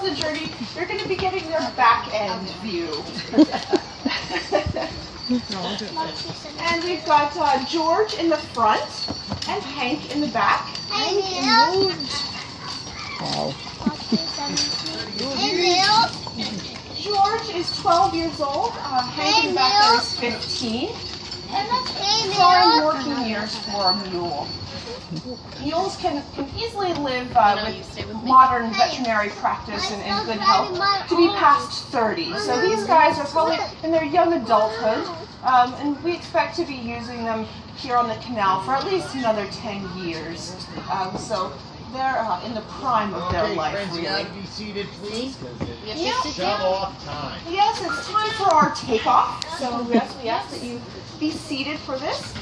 of the journey, you're going to be getting their back end view. And we've got George in the front and Hank in the back. Wow. George is 12 years old. Hank in the back there is 15. And that's fine working years for a mule. Mules can easily live with modern veterinary practice and in good health to be past 30. So these guys are probably in their young adulthood, and we expect to be using them here on the canal for at least another 10 years. So they're in the prime of their life, really. Be seated, please. Yes, Shut off time. yes, it's time for our takeoff. So yes, we ask that you be seated for this.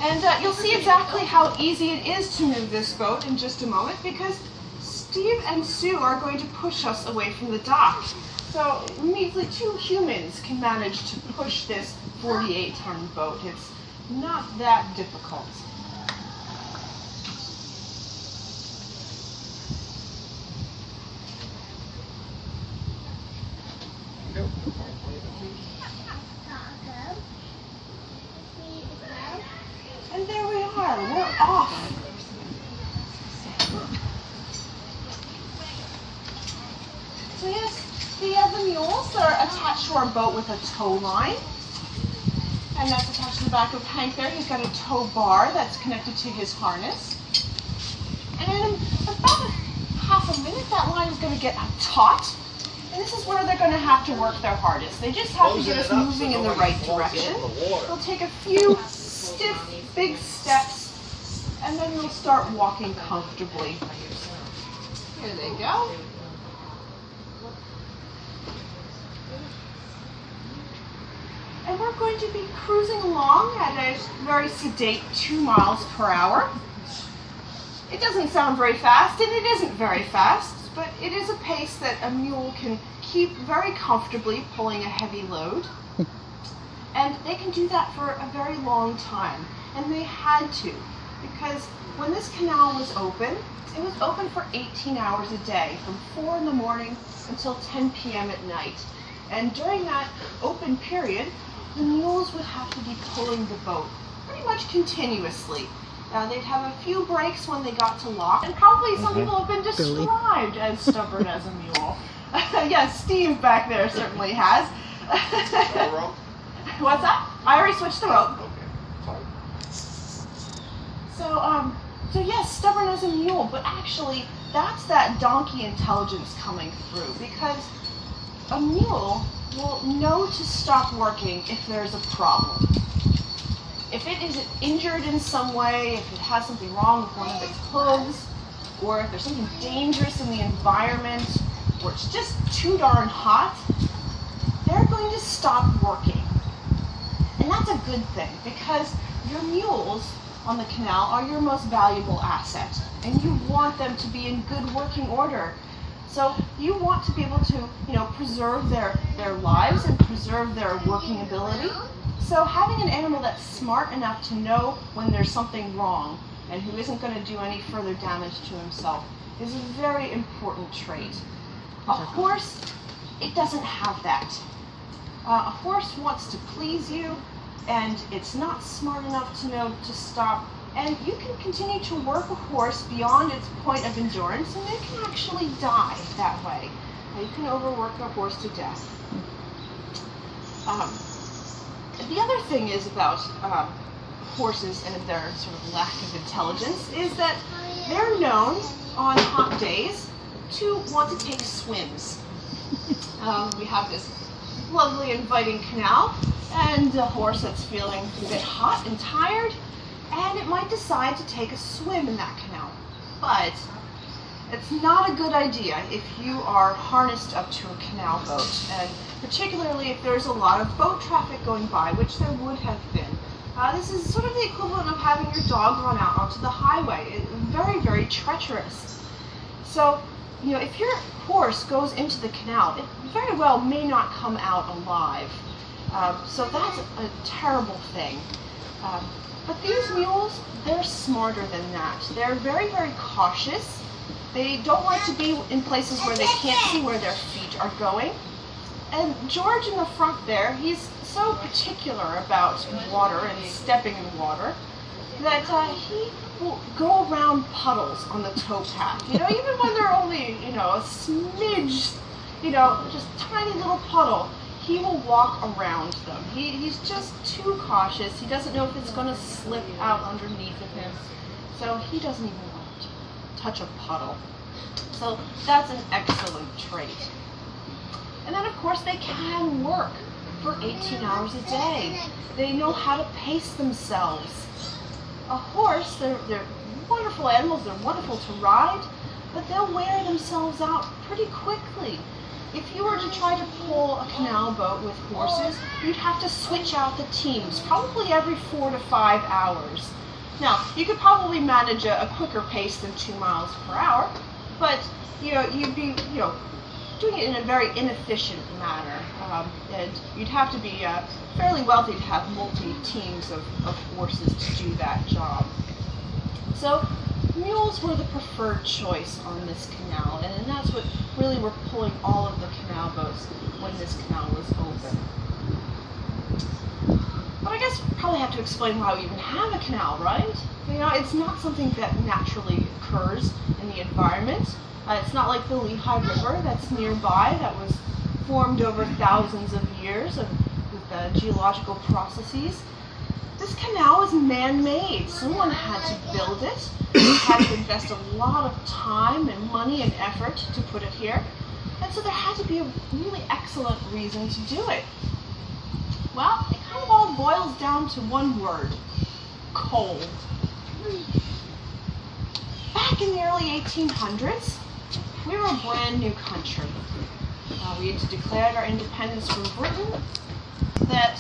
And you'll see exactly how easy it is to move this boat in just a moment, because Steve and Sue are going to push us away from the dock. So immediately 2 humans can manage to push this 48-ton boat. It's not that difficult. And there we are, we're off. So yes, the mules are attached to our boat with a tow line. And that's attached to the back of Hank there. He's got a tow bar that's connected to his harness. And in about half a minute, that line is going to get taut. And this is where they're going to have to work their hardest. They just have to get us moving in the right direction. They'll take a few stiff, big steps, and then we'll start walking comfortably. Here they go. And we're going to be cruising along at a very sedate 2 miles per hour. It doesn't sound very fast, and it isn't very fast, but it is a pace that a mule can keep very comfortably pulling a heavy load. And they can do that for a very long time. And they had to, because when this canal was open, it was open for 18 hours a day, from 4 in the morning until 10 p.m. at night. And during that open period, the mules would have to be pulling the boat pretty much continuously. They'd have a few breaks when they got to lock, and probably some people have been described as stubborn as a mule. Yes, Steve back there certainly has. What's that? I already switched the rope. So yes, stubborn as a mule, but actually that's that donkey intelligence coming through, because a mule will know to stop working if there's a problem. If it is injured in some way, if it has something wrong with one of its hooves, or if there's something dangerous in the environment, or it's just too darn hot, they're going to stop working. And that's a good thing, because your mules on the canal are your most valuable asset, and you want them to be in good working order. So you want to be able to, preserve their lives and preserve their working ability. So having an animal that's smart enough to know when there's something wrong and who isn't going to do any further damage to himself is a very important trait. A horse, it doesn't have that. A horse wants to please you, and it's not smart enough to know to stop. And you can continue to work a horse beyond its point of endurance, and it can actually die that way. You can overwork a horse to death. The other thing is about horses and their sort of lack of intelligence is that they're known on hot days to want to take swims. We have this lovely inviting canal, and a horse that's feeling a bit hot and tired, and it might decide to take a swim in that canal. But it's not a good idea if you are harnessed up to a canal boat, and particularly if there's a lot of boat traffic going by, which there would have been. This is sort of the equivalent of having your dog run out onto the highway. It's very, very treacherous. So, if your horse goes into the canal, it very well may not come out alive. So that's a terrible thing. But these mules, they're smarter than that. They're very, very cautious. They don't like to be in places where they can't see where their feet are going. And George in the front there, he's so particular about water and stepping in water that he will go around puddles on the towpath. You know, even when they're only, you know, a smidge, you know, just tiny little puddle, he will walk around them. He's just too cautious. He doesn't know if it's going to slip out underneath of him. So he doesn't even want to touch a puddle. So that's an excellent trait. And then, of course, they can work for 18 hours a day. They know how to pace themselves. A horse, they're wonderful animals, they're wonderful to ride, but they'll wear themselves out pretty quickly. If you were to try to pull a canal boat with horses, you'd have to switch out the teams, probably every 4 to 5 hours. Now, you could probably manage a quicker pace than 2 miles per hour, but you know, you'd be, you know, doing it in a very inefficient manner, and you'd have to be fairly wealthy to have multi-teams of horses to do that job. So mules were the preferred choice on this canal, and that's what really were pulling all of the canal boats when this canal was open. But I guess we probably have to explain why we even have a canal, right? You know, it's not something that naturally occurs in the environment. It's not like the Lehigh River that's nearby, that was formed over thousands of years with geological processes. This canal is man-made. Someone had to build it. They had to invest a lot of time and money and effort to put it here. And so there had to be a really excellent reason to do it. Well, it kind of all boils down to one word: coal. Back in the early 1800s, we were a brand new country. We had declared our independence from Britain, that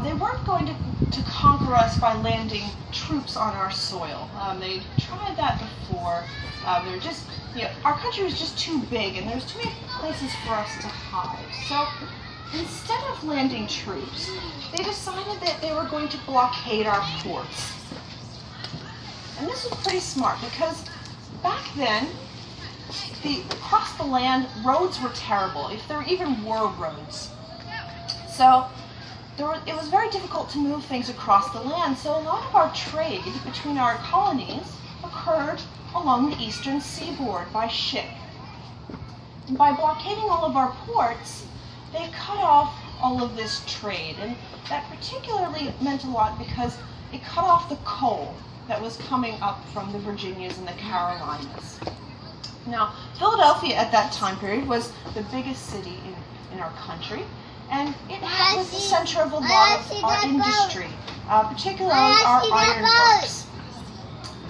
they weren't going to conquer us by landing troops on our soil. They'd tried that before. They're just, you know, our country was just too big and there's too many places for us to hide. So instead of landing troops, they decided that they were going to blockade our ports. And this was pretty smart because back then, across the land, roads were terrible, if there even were roads. So it was very difficult to move things across the land, so a lot of our trade between our colonies occurred along the eastern seaboard by ship. And by blockading all of our ports, they cut off all of this trade, and that particularly meant a lot because it cut off the coal that was coming up from the Virginias and the Carolinas. Now, Philadelphia at that time period was the biggest city in our country, and it was the center of a lot of our industry, particularly our ironworks.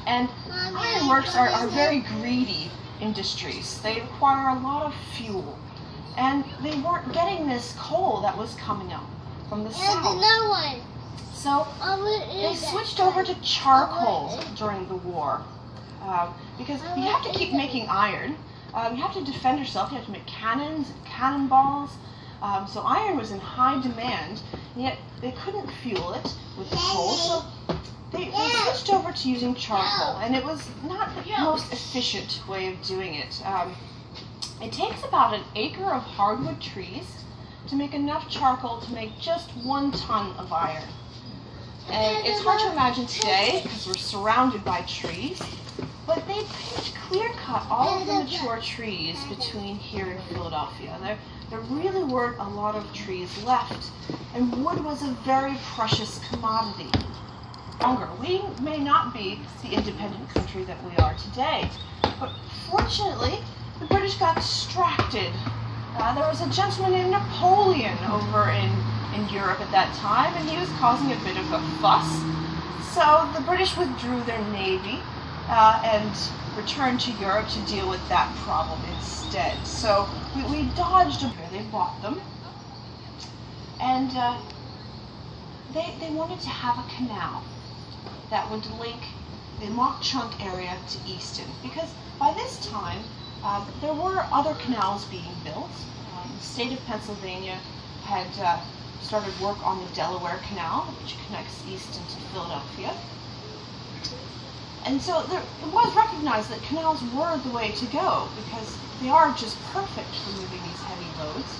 And ironworks are very greedy industries. They require a lot of fuel, and they weren't getting this coal that was coming up from the south. So they switched over to charcoal during the war. Because you have to keep making iron. You have to defend yourself. You have to make cannons and cannonballs. So iron was in high demand, and yet they couldn't fuel it with the coal. So they switched over to using charcoal, and it was not the most efficient way of doing it. It takes about an acre of hardwood trees to make enough charcoal to make just 1 ton of iron. And it's hard to imagine today because we're surrounded by trees. But they clear-cut all of the mature trees between here and Philadelphia. There really weren't a lot of trees left, and wood was a very precious commodity. We may not be the independent country that we are today, but fortunately, the British got distracted. There was a gentleman named Napoleon over in Europe at that time, and he was causing a bit of a fuss. So the British withdrew their navy and returned to Europe to deal with that problem instead. So we dodged them. They bought them, and they wanted to have a canal that would link the Mock Chunk area to Easton, because by this time there were other canals being built. The state of Pennsylvania had started work on the Delaware Canal, which connects Easton to Philadelphia. And so it was recognized that canals were the way to go because they are just perfect for moving these heavy loads.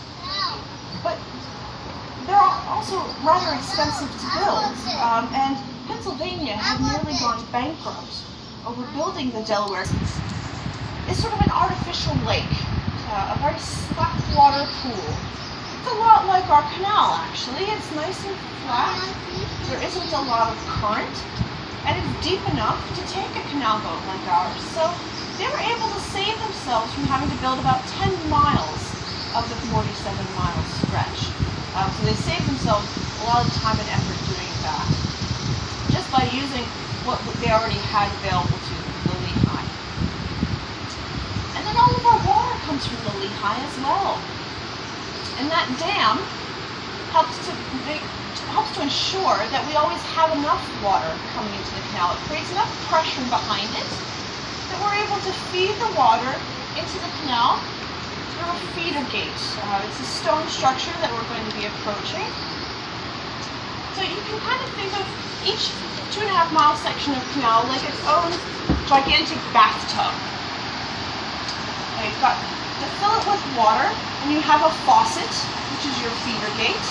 But they're also rather expensive to build, and Pennsylvania had nearly gone bankrupt over building the Delaware. It's sort of an artificial lake, a very slack water pool. It's a lot like our canal, actually. It's nice and flat. There isn't a lot of current, and it's deep enough to take a canal boat like ours. So they were able to save themselves from having to build about 10 miles of the 47-mile stretch. So they saved themselves a lot of time and effort doing that, just by using what they already had available to them, the Lehigh. And then all of our water comes from the Lehigh as well. And that dam helps to ensure that we always have enough water coming into the canal. It creates enough pressure behind it that we're able to feed the water into the canal through a feeder gate. It's a stone structure that we're going to be approaching. So you can kind of think of each 2.5-mile section of canal like its own gigantic bathtub. You've got to fill it with water, and you have a faucet, which is your feeder gate.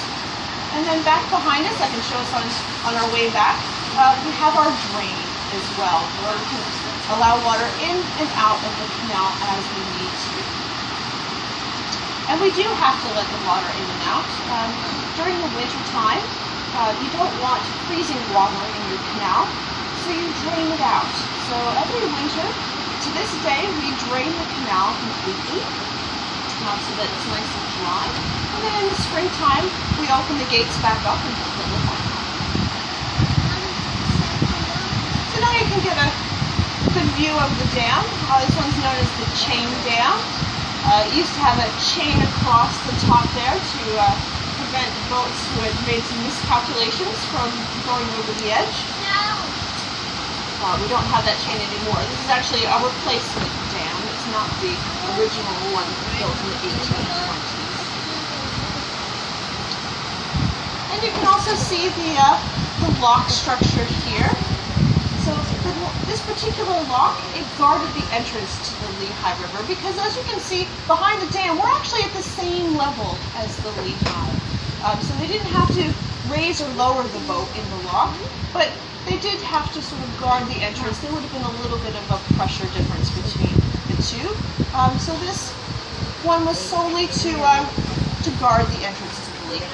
And then back behind us, I can show us on our way back, we have our drain as well, where we can allow water in and out of the canal as we need to. And we do have to let the water in and out. During the winter time, you don't want freezing water in your canal, so you drain it out. So every winter, to this day, we drain the canal completely, so that it's nice and dry. And then in the springtime, we open the gates back up and fill it back up. So now you can get a good view of the dam. This one's known as the chain dam. It used to have a chain across the top there to prevent boats who had made some miscalculations from going over the edge. We don't have that chain anymore. This is actually a replacement dam. It's not the original one built in the 1820s. And you can also see the lock structure here. So this particular lock, it guarded the entrance to the Lehigh River because, as you can see, behind the dam, we're actually at the same level as the Lehigh. So they didn't have to raise or lower the boat in the lock, but they did have to sort of guard the entrance. There would have been a little bit of a pressure difference between the two. So this one was solely to guard the entrance to the lake.